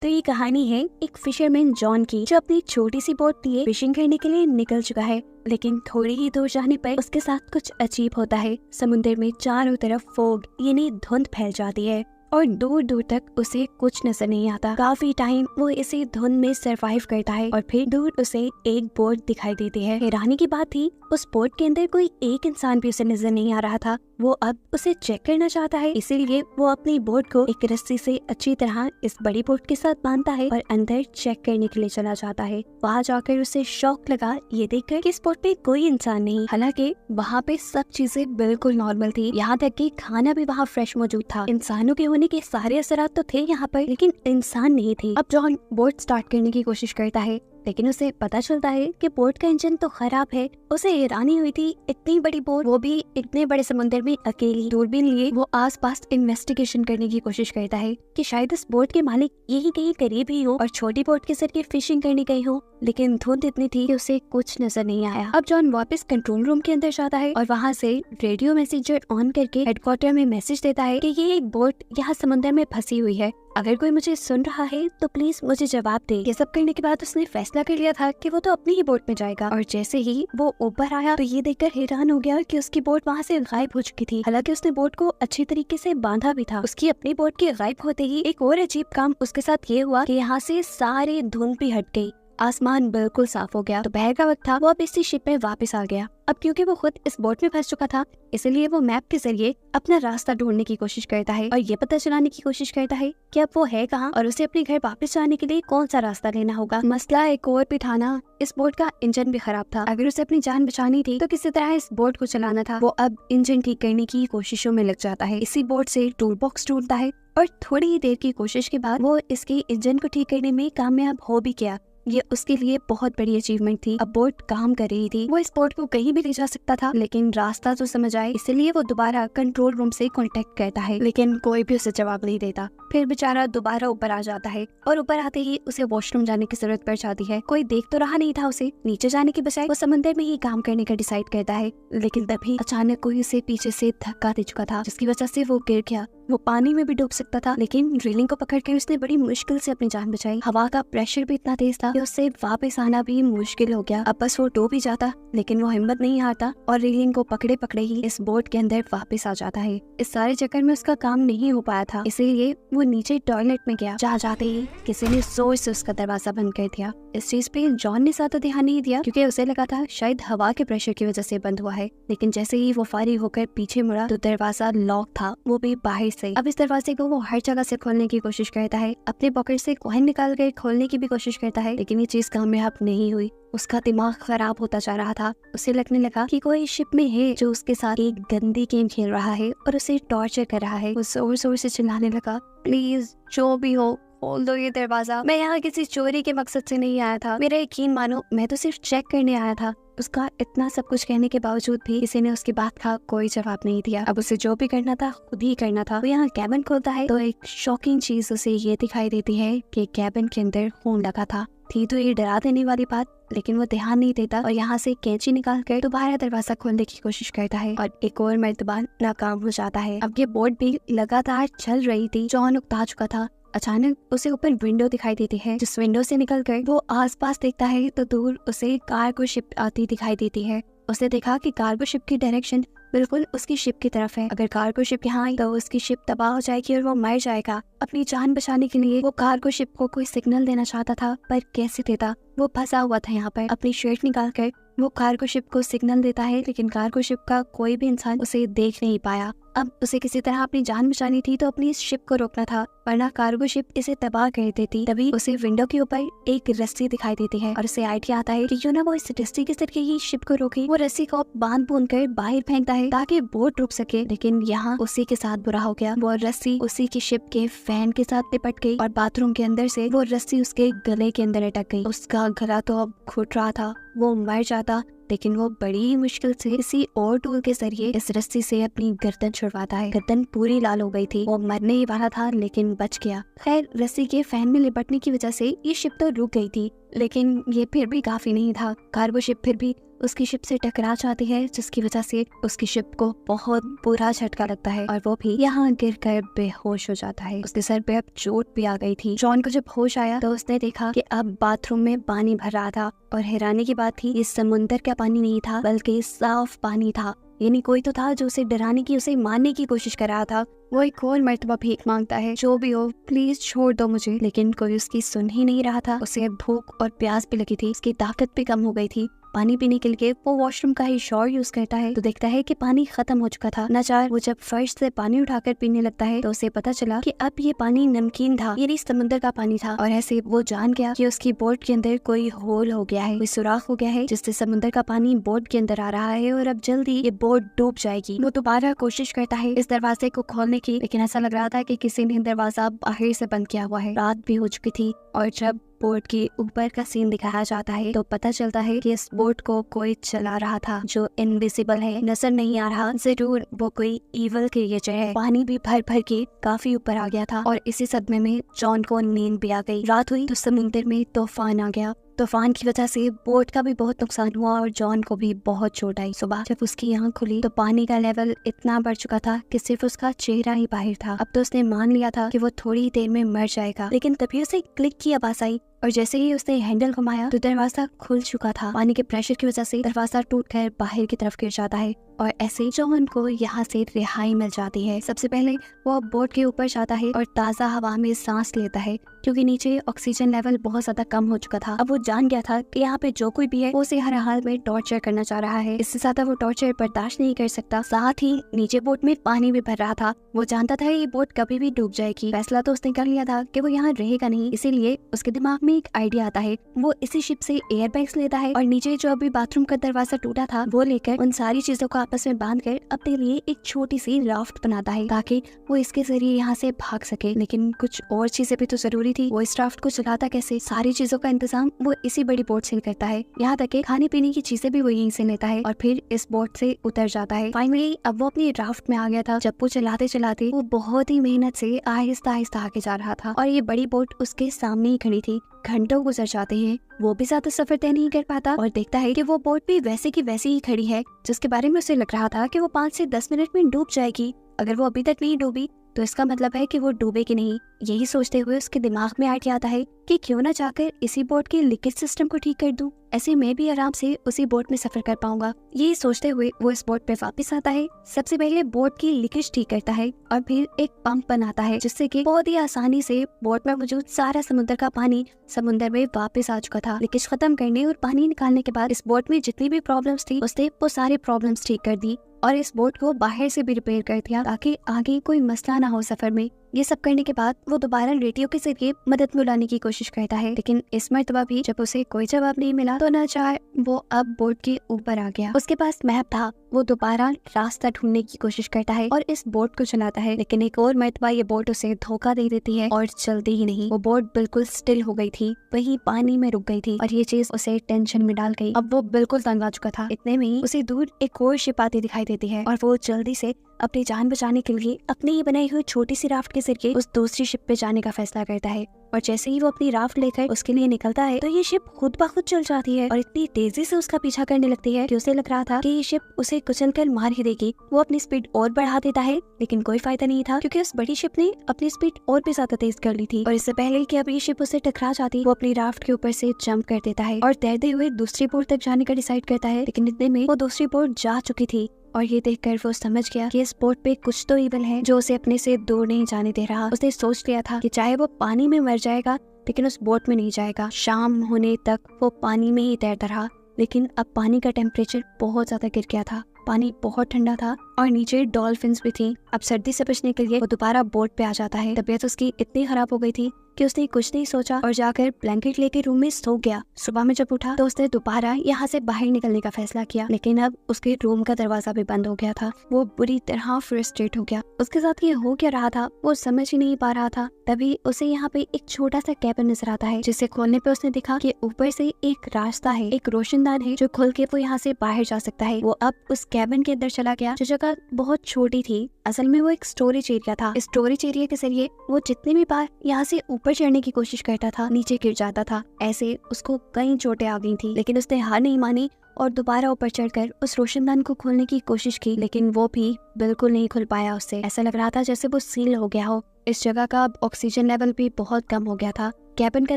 तो ये कहानी है एक फिशरमैन जॉन की, जो अपनी छोटी सी बोट लिए फिशिंग करने के लिए निकल चुका है। लेकिन थोड़ी ही दूर जाने पर उसके साथ कुछ अजीब होता है। समुद्र में चारों तरफ फोग यानी धुंध फैल जाती है और दूर दूर तक उसे कुछ नजर नहीं आता। काफी टाइम वो इसी धुंध में सरवाइव करता है और फिर दूर उसे एक बोट दिखाई देती है। हैरानी की बात थी, उस बोट के अंदर कोई एक इंसान भी उसे नजर नहीं आ रहा था। वो अब उसे चेक करना चाहता है, इसीलिए वो अपनी बोट को एक रस्सी से अच्छी तरह इस बड़ी बोट के साथ बांधता है और अंदर चेक करने के लिए चला जाता है। वहाँ जाकर उसे शौक लगा ये देखकर कि इस बोट में कोई इंसान नहीं। हालांकि वहाँ पे सब चीजें बिल्कुल नॉर्मल थी, यहाँ तक कि खाना भी वहाँ फ्रेश मौजूद था। इंसानों के होने के सारे असरात तो थे यहाँ पर, लेकिन इंसान नहीं थे। अब जॉन बोट स्टार्ट करने की कोशिश करता है, लेकिन उसे पता चलता है कि बोट का इंजन तो खराब है। उसे हैरानी हुई थी, इतनी बड़ी बोट, वो भी इतने बड़े समुद्र में अकेली। दूरबीन लिए वो आसपास इन्वेस्टिगेशन करने की कोशिश करता है कि शायद इस बोट के मालिक यही कहीं करीब ही हो और छोटी बोट के जरिए फिशिंग करने गई हो, लेकिन धुंध इतनी थी कि उसे कुछ नजर नहीं आया। अब जॉन वापस कंट्रोल रूम के अंदर जाता है और वहाँ से रेडियो मैसेजर ऑन करके हेडक्वार्टर में मैसेज देता है कि ये एक बोट यहाँ समुद्र में फंसी हुई है, अगर कोई मुझे सुन रहा है तो प्लीज मुझे जवाब दे। ये सब करने के बाद उसने फैसला कर लिया था कि वो तो अपनी ही बोट में जाएगा। और जैसे ही वो ऊपर आया तो ये देखकर हैरान हो गया कि उसकी बोट वहाँ से गायब हो चुकी थी। हालांकि उसने बोट को अच्छी तरीके से बांधा भी था। उसकी अपनी बोट के गायब होते ही एक और अजीब काम उसके साथ ये हुआ कि यहाँ से सारी धुंध भी हट गई, आसमान बिल्कुल साफ हो गया। दोपहर का वक्त था, वो अब इसी शिप में वापस आ गया। अब क्योंकि वो खुद इस बोट में फंस चुका था, इसलिए वो मैप के जरिए अपना रास्ता ढूंढने की कोशिश करता है और ये पता चलाने की कोशिश करता है कि अब वो है कहाँ और उसे अपने घर वापस जाने के लिए कौन सा रास्ता लेना होगा। मसला एक और भी था ना, इस बोट का इंजन भी खराब था। अगर उसे अपनी जान बचानी थी तो किसी तरह इस बोट को चलाना था। वो अब इंजन ठीक करने की कोशिशों में लग जाता है। इसी बोट से टूल बॉक्स ढूंढता है और थोड़ी ही देर की कोशिश के बाद वो इसके इंजन को ठीक करने में कामयाब हो भी गया। ये उसके लिए बहुत बड़ी अचीवमेंट थी। अब बोट काम कर रही थी, वो इस बोट को कहीं भी ले जा सकता था, लेकिन रास्ता तो समझ आए, इसलिए वो दोबारा कंट्रोल रूम से कांटेक्ट करता है, लेकिन कोई भी उसे जवाब नहीं देता। फिर बेचारा दोबारा ऊपर आ जाता है और ऊपर आते ही उसे वॉशरूम जाने की जरूरत पड़ जाती है। कोई देख तो रहा नहीं था उसे, नीचे जाने के बजाय वो समंदर में ही काम करने का डिसाइड करता है। लेकिन तभी अचानक कोई उसे पीछे से धक्का दे चुका था, जिसकी वजह से वो गिर गया। वो पानी में भी डूब सकता था, लेकिन रेलिंग को पकड़कर उसने बड़ी मुश्किल से अपनी जान बचाई। हवा का प्रेशर भी इतना तेज था कि उससे वापस आना भी मुश्किल हो गया। अब बस वो डूब ही जाता, लेकिन वो हिम्मत नहीं हारता और रेलिंग को पकड़े पकड़े ही इस बोट के अंदर वापस आ जाता है। इस सारे चक्कर में उसका काम नहीं हो पाया था, इसीलिए वो नीचे टॉयलेट में गया। जा जाते ही किसी ने जोर से उसका दरवाजा बंद कर दिया। इस चीज पे जॉन ने ज्यादा ध्यान नहीं दिया, क्योंकि उसे लगा था शायद हवा के प्रेशर की वजह से बंद हुआ है। लेकिन जैसे ही वो फारिग होकर पीछे मुड़ा तो दरवाजा लॉक था, वो भी बाहर से। अब इस दरवाजे को वो हर जगह से खोलने की कोशिश करता है, अपने पॉकेट से कॉइन निकाल कर खोलने की भी कोशिश करता है, लेकिन ये चीज कामयाब नहीं हुई। उसका दिमाग खराब होता जा रहा था। उसे लगने लगा कि कोई शिप में है जो उसके साथ एक गंदी गेम खेल रहा है और उसे टॉर्चर कर रहा है। वो जोर जोर से चिल्लाने लगा, प्लीज जो भी हो खोल दो ये दरवाजा, मैं यहाँ किसी चोरी के मकसद से नहीं आया था, मेरा यकीन मानो, मैं तो सिर्फ चेक करने आया था। उसका इतना सब कुछ कहने के बावजूद भी किसी ने उसकी बात का कोई जवाब नहीं दिया। अब उसे जो भी करना था खुद ही करना था। वो यहाँ कैबिन खोलता है तो एक शॉकिंग चीज उसे ये दिखाई देती है कि कैबिन के अंदर खून लगा था। थी तो ये डरा देने वाली बात, लेकिन वो ध्यान नहीं देता और यहाँ से कैंची निकाल कर दोबारा दरवाजा खोलने की कोशिश करता है और एक और मर्तबा नाकाम हो जाता है। अब ये बोट भी लगातार चल रही थी, जॉन उकता चुका था। अचानक उसे ऊपर विंडो दिखाई देती है, जिस विंडो से निकलकर वो आसपास देखता है तो दूर उसे कार्गो शिप आती दिखाई देती है। उसने देखा कि कार्गो शिप की डायरेक्शन बिल्कुल उसकी शिप की तरफ है। अगर कार्गो शिप यहाँ आई तो उसकी शिप तबाह हो जाएगी और वो मर जाएगा। अपनी जान बचाने के लिए वो कार्गो शिप को कोई सिग्नल देना चाहता था, पर कैसे देता? वो फंसा हुआ था यहाँ पर। अपनी शर्ट निकालकर वो कार्गो शिप को सिग्नल देता है, लेकिन कार्गो शिप का कोई भी इंसान उसे देख नहीं पाया। अब उसे किसी तरह अपनी जान बचानी थी तो अपनी इस शिप को रोकना था, वरना कार्गो शिप इसे तबाह कर देती। तभी उसे विंडो के ऊपर एक रस्सी दिखाई देती है और उसे आइडिया आता है कि क्यों ना वो इस रस्सी के जरिए ही शिप को रोके। वो रस्सी को बांध बूंद कर बाहर फेंकता है ताकि बोट रुक सके, लेकिन यहाँ उसी के साथ बुरा हो गया। वो रस्सी उसी की शिप के फैन के साथ लिपट गई और बाथरूम के अंदर से वो रस्सी उसके गले के अंदर अटक गई। उसका गला तो अब घुट रहा था, वो मर जाता, लेकिन वो बड़ी मुश्किल से किसी और टूल के जरिए इस रस्सी से अपनी गर्दन छुड़वाता है। गर्दन पूरी लाल हो गई थी, वो मरने ही वाला था लेकिन बच गया। खैर, रस्सी के फैन में लिपटने की वजह से ये शिप तो रुक गई थी, लेकिन ये फिर भी काफी नहीं था। कार्गो शिप फिर भी उसकी शिप से टकरा जाती है, जिसकी वजह से उसकी शिप को बहुत बुरा झटका लगता है और वो भी यहाँ गिर कर बेहोश हो जाता है। उसके सर पे अब चोट भी आ गई थी। जॉन को जब होश आया तो उसने देखा कि अब बाथरूम में पानी भर रहा था और हैरानी की बात थी, ये समुंदर का पानी नहीं था बल्कि साफ पानी था। यानी कोई तो था जो उसे डराने की, उसे मारने की कोशिश कर रहा था। वो एक और मर्तबा भीख मांगता है, जो भी हो प्लीज छोड़ दो मुझे, लेकिन कोई उसकी सुन ही नहीं रहा था। उसे भूख और प्यास भी लगी थी, उसकी ताकत भी कम हो गई थी। पानी पीने के लिए वो वॉशरूम का ही शॉवर यूज करता है तो देखता है कि पानी खत्म हो चुका था। नाचार वो जब फर्श से पानी उठाकर पीने लगता है तो उसे पता चला कि अब ये पानी नमकीन था, ये समुद्र का पानी था। और ऐसे वो जान गया कि उसकी बोट के अंदर कोई होल हो गया है, कोई सुराख हो गया है, जिससे समुद्र का पानी बोट के अंदर आ रहा है और अब जल्दी ये बोट डूब जाएगी। वो दोबारा कोशिश करता है इस दरवाजे को खोलने की, लेकिन ऐसा लग रहा था कि किसी ने दरवाजा बाहर से बंद किया हुआ है। रात भी हो चुकी थी और जब बोट के ऊपर का सीन दिखाया जाता है तो पता चलता है कि इस बोट को कोई चला रहा था जो इनविजिबल है, नजर नहीं आ रहा। जरूर वो कोई इवल क्रिएचर है। पानी भी भर भर के काफी ऊपर आ गया था और इसी सदमे में जॉन को नींद भी आ गई। रात हुई तो समुद्र में तूफान आ गया। तूफान की वजह से बोट का भी बहुत नुकसान हुआ और जॉन को भी बहुत चोट आई। सुबह जब उसकी आँख खुली तो पानी का लेवल इतना बढ़ चुका था कि सिर्फ उसका चेहरा ही बाहर था। अब तो उसने मान लिया था कि वो थोड़ी देर में मर जाएगा, लेकिन तभी उसे क्लिक की आवाज आई और जैसे ही उसने हैंडल घुमाया तो दरवाजा खुल चुका था। पानी के प्रेशर की वजह से दरवाजा टूटकर बाहर की तरफ गिर जाता है और ऐसे जॉन को यहाँ से रिहाई मिल जाती है। सबसे पहले वो बोट के ऊपर जाता है और ताज़ा हवा में सांस लेता है, क्योंकि नीचे ऑक्सीजन लेवल बहुत ज्यादा कम हो चुका था। अब वो जान गया था कि यहाँ पे जो कोई भी है वो उसे हर हाल में टॉर्चर करना चाह रहा है। इससे ज्यादा वो टॉर्चर बर्दाश्त नहीं कर सकता। साथ ही नीचे बोट में पानी भी भर रहा था। वो जानता था ये बोट कभी भी डूब जाएगी। फैसला तो उसने कर लिया था कि वो यहाँ रहेगा नहीं, इसीलिए उसके दिमाग में एक आइडिया आता है। वो इसी शिप से एयर बैग्स लेता है और नीचे जो अभी बाथरूम का दरवाजा टूटा था वो लेकर उन सारी चीजों को आपस में बांध कर अपने लिए एक छोटी सी राफ्ट बनाता है ताकि वो इसके जरिए यहाँ से भाग सके। लेकिन कुछ और चीजें भी तो जरूरी थी। वो इस राफ्ट को चलाता कैसे? सारी चीजों का इंतजाम वो इसी बड़ी बोट से करता है। यहाँ तक कि खाने पीने की चीजें भी वो यहीं से लेता है और फिर इस बोट से उतर जाता है। फाइनली अब वो अपनी राफ्ट में आ गया था। जब वो चलाते चलाते वो बहुत ही मेहनत से आहिस्ता आहिस्ता आगे जा रहा था और ये बड़ी बोट उसके सामने ही खड़ी थी। घंटों गुजर जाते हैं, वो भी ज्यादा सफर तय नहीं कर पाता और देखता है कि वो बोट भी वैसे की वैसी ही खड़ी है जिसके बारे में उसे लग रहा था कि वो 5 से 10 मिनट में डूब जाएगी। अगर वो अभी तक नहीं डूबी तो इसका मतलब है कि वो डूबेगी नहीं। यही सोचते हुए उसके दिमाग में आइडिया आता है कि क्यों ना जाकर इसी बोट के लीकेज सिस्टम को ठीक कर दूं, ऐसे मैं भी आराम से उसी बोट में सफर कर पाऊंगा। यही सोचते हुए वो इस बोट पे वापस आता है। सबसे पहले बोट की लीकेज ठीक करता है और फिर एक पंप बनाता है जिससे कि बहुत ही आसानी से बोट में मौजूद सारा समुद्र का पानी समुद्र में वापस आ चुका था। लीकेज खत्म करने और पानी निकालने के बाद इस बोट में जितनी भी प्रॉब्लम्स थी उसने वो सारी प्रॉब्लम्स ठीक कर दी और इस बोट को बाहर से भी रिपेयर कर दिया ताकि आगे कोई मसला ना हो सफर में। ये सब करने के बाद वो दोबारा रेडियो के जरिए मदद बुलाने की कोशिश करता है, लेकिन इस मर्तबा भी जब उसे कोई जवाब नहीं मिला तो नाचार वो अब बोट के ऊपर आ गया। उसके पास मैप था। वो दोबारा रास्ता ढूंढने की कोशिश करता है और इस बोट को चलाता है, लेकिन एक और मर्तबा ये बोट उसे धोखा दे देती है और चलती ही नहीं। वो बोट बिल्कुल स्टिल हो गई थी, वही पानी में रुक गई थी और ये चीज उसे टेंशन में डाल गई। अब वो बिल्कुल तंग आ चुका था। इतने में ही उसे दूर एक और शिप आती दिखाई देती है और वो जल्दी से अपनी जान बचाने के लिए अपनी ही बनाई हुई छोटी सी राफ्ट के जरिए उस दूसरी शिप पे जाने का फैसला करता है। और जैसे ही वो अपनी राफ्ट लेकर उसके लिए निकलता है तो ये शिप खुद ब खुद चल जाती है और इतनी तेजी से उसका पीछा करने लगती है कि उसे लग रहा था कि ये शिप उसे कुचलकर मार ही देगी। वो अपनी स्पीड और बढ़ा देता है, लेकिन कोई फायदा नहीं था क्योंकि उस बड़ी शिप ने अपनी स्पीड और भी ज्यादा तेज कर ली थी। और इससे पहले कि अब ये शिप उसे टकरा जाती, वो अपनी राफ्ट के ऊपर से जंप कर देता है और तैरते हुए दूसरी बोट तक जाने का डिसाइड करता है। लेकिन इतने में वो दूसरी बोट जा चुकी थी और ये देखकर वो समझ गया कि इस बोट पे कुछ तो इविल है जो उसे अपने से दूर नहीं जाने दे रहा। उसने सोच लिया था कि चाहे वो पानी में मर जाएगा लेकिन उस बोट में नहीं जाएगा। शाम होने तक वो पानी में ही तैरता रहा, लेकिन अब पानी का टेम्परेचर बहुत ज्यादा गिर गया था। पानी बहुत ठंडा था और नीचे डॉल्फिन्स भी थी। अब सर्दी से बचने के लिए वो दोबारा बोट पे आ जाता है। तबीयत उसकी इतनी खराब हो गई थी कि उसने कुछ नहीं सोचा और जाकर ब्लैंकेट लेके रूम में सो गया। सुबह में जब उठा तो उसने दोबारा यहाँ से बाहर निकलने का फैसला किया, लेकिन अब उसके रूम का दरवाजा भी बंद हो गया था। वो बुरी तरह फ्रस्ट्रेट हो गया। उसके साथ ये हो क्या रहा था वो समझ ही नहीं पा रहा था। तभी उसे यहाँ पे एक छोटा सा कैबिन नजर आता है, जिसे खोलने पे उसने देखा कि ऊपर से एक रास्ता है, एक रोशनदान है जो खुल के वो यहाँ से बाहर जा सकता है। वो अब उस कैबिन के अंदर चला गया जो जगह बहुत छोटी थी। असल में वो एक स्टोरेज एरिया था। इस स्टोरेज एरिया के जरिए वो जितने भी बार यहाँ से ऊपर चढ़ने की कोशिश करता था नीचे गिर जाता था। ऐसे उसको कई चोटें आ गई थी, लेकिन उसने हार नहीं मानी और दोबारा ऊपर चढ़कर उस रोशनदान को खोलने की कोशिश की, लेकिन वो भी बिल्कुल नहीं खुल पाया उससे। ऐसा लग रहा था जैसे वो सील हो गया हो। इस जगह का अब ऑक्सीजन लेवल भी बहुत कम हो गया था। कैबिन का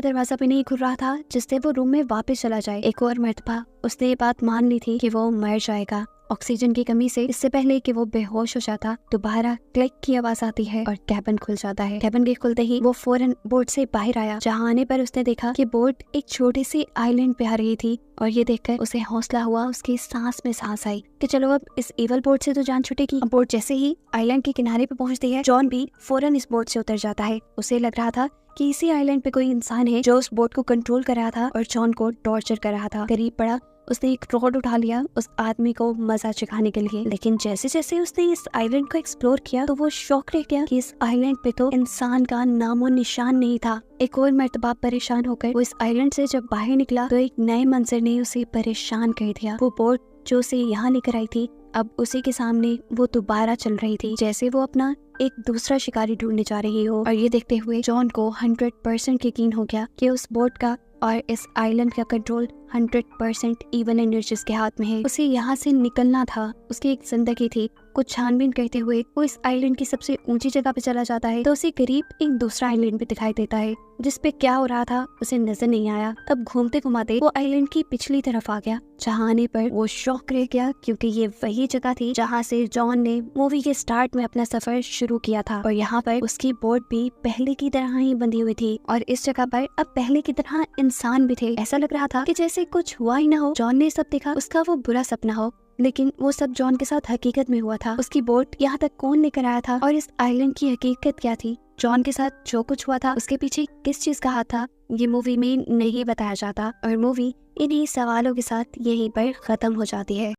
दरवाजा भी नहीं खुल रहा था जिससे वो रूम में वापस चला जाए। एक और मर्तबा उसने ये बात मान ली थी कि वो मर जाएगा। ऑक्सीजन की कमी से इससे पहले कि वो बेहोश हो जाता, दोबारा क्लिक की आवाज आती है और कैबिन खुल जाता है। कैबिन के खुलते ही वो फौरन बोट से बाहर आया, जहाँ आने पर उसने देखा कि बोट एक छोटे से आइलैंड पे आ रही थी और ये देखकर उसे हौसला हुआ, उसकी सांस में सांस आई कि चलो अब इस एवल बोट से तो जान छूटेगी। अब बोट जैसे ही आइलैंड के किनारे पे पहुंचती है, जॉन भी फौरन इस बोट से उतर जाता है। उसे लग रहा था कि इसी आइलैंड पे कोई इंसान है जो उस बोट को कंट्रोल कर रहा था और जॉन को टॉर्चर कर रहा था। करीब पड़ा, उसने एक रॉड उठा लिया उस आदमी को मजा चखाने के लिए, लेकिन जैसे जैसे उसने इस आइलैंड को एक्सप्लोर किया तो वो शॉक रह गया कि इस आइलैंड पे तो इंसान का नामो निशान नहीं था। एक और मर्तबा परेशान होकर वो इस आइलैंड से जब बाहर निकला तो एक नए मंजर ने उसे परेशान कर दिया। वो बोट जो उसे यहाँ लेकर आई थी, अब उसी के सामने वो दोबारा चल रही थी, जैसे वो अपना एक दूसरा शिकारी ढूंढने जा रही हो। और ये देखते हुए जॉन को 100% यकीन हो गया कि उस बोट का और इस आइलैंड का कंट्रोल 100% इवन एनर्जीज के हाथ में है। उसे यहाँ से निकलना था, उसकी एक जिंदगी थी। कुछ छानबीन करते हुए वो इस आइलैंड की सबसे ऊंची जगह पे चला जाता है तो उसे करीब एक दूसरा आइलैंड भी दिखाई देता है, जिसपे क्या हो रहा था उसे नजर नहीं आया। तब घूमते घुमाते वो आइलैंड की पिछली तरफ आ गया, जहाँ आने पर वो शॉक रह गया क्योंकि ये वही जगह थी जहाँ से जॉन ने मूवी के स्टार्ट में अपना सफर शुरू किया था। और यहाँ पर उसकी बोट भी पहले की तरह ही बंधी हुई थी और इस जगह पर अब पहले की तरह इंसान भी थे। ऐसा लग रहा था कि जैसे कुछ हुआ ही ना हो। जॉन ने सब देखा, उसका वो बुरा सपना हो, लेकिन वो सब जॉन के साथ हकीकत में हुआ था। उसकी बोट यहाँ तक कौन लेकर आया था और इस आइलैंड की हकीकत क्या थी? जॉन के साथ जो कुछ हुआ था उसके पीछे किस चीज का हाथ था, ये मूवी में नहीं बताया जाता और मूवी इन्हीं सवालों के साथ यहीं पर खत्म हो जाती है।